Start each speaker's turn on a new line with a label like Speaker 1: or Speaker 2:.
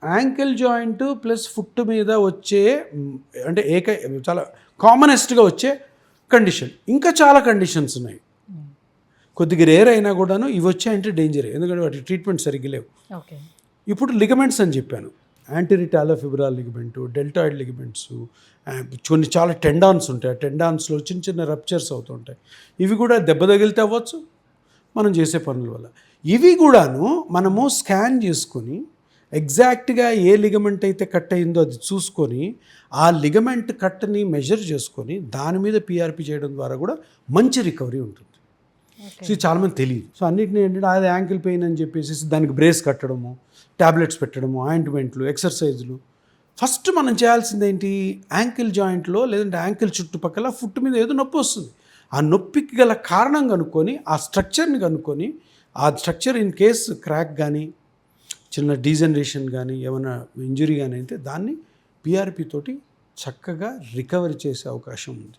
Speaker 1: Ankle joint plus foot మీద వచ్చే అంటే చాలా కామనెస్ట్గా వచ్చే కండిషన్. ఇంకా చాలా కండిషన్స్ ఉన్నాయి, కొద్దిగా రేర్ అయినా కూడాను ఇవి వచ్చాయంటే డేంజర్, ఎందుకంటే వాటి ట్రీట్మెంట్ సరిగ్గా లేవు. ఇప్పుడు లిగమెంట్స్ అని చెప్పాను, యాంటీరిటాలోఫిబ్రల్ లిగమెంటు, డెల్టాయిడ్ లిగమెంట్స్, కొన్ని చాలా టెండాన్స్ ఉంటాయి. ఆ టెండాన్స్లో చిన్న చిన్న రప్చర్స్ అవుతుంటాయి. ఇవి కూడా దెబ్బ తగిలితే అవ్వచ్చు మనం చేసే పనుల వల్ల. ఇవి కూడాను మనము స్కాన్ చేసుకొని ఎగ్జాక్ట్గా ఏ లిగమెంట్ అయితే కట్ అయిందో అది చూసుకొని ఆ లిగమెంట్ కట్ని మెజర్ చేసుకొని దాని మీద పిఆర్పి చేయడం ద్వారా కూడా మంచి రికవరీ ఉంటుంది. సో ఇది చాలామంది తెలియదు. సో అన్నింటినీ ఏంటంటే అది యాంకిల్ పెయిన్ అని చెప్పేసి దానికి బ్రేస్ కట్టడము, ట్యాబ్లెట్స్ పెట్టడము, ఆయింట్మెంట్లు, ఎక్సర్సైజులు. ఫస్ట్ మనం చేయాల్సింది ఏంటి, యాంకిల్ జాయింట్లో లేదంటే యాంకిల్ చుట్టుపక్కల ఫుట్ మీద ఏదో నొప్పి వస్తుంది, ఆ నొప్పికి గల కారణం కనుక్కొని ఆ స్ట్రక్చర్ని కనుక్కొని ఆ స్ట్రక్చర్ ఇన్ కేస్ క్రాక్ కానీ చిన్న డీజనరేషన్ కానీ ఏమైనా ఇంజురీ కానీ అయితే దాన్ని పిఆర్పి తోటి చక్కగా రికవరీ చేసే అవకాశం ఉంది.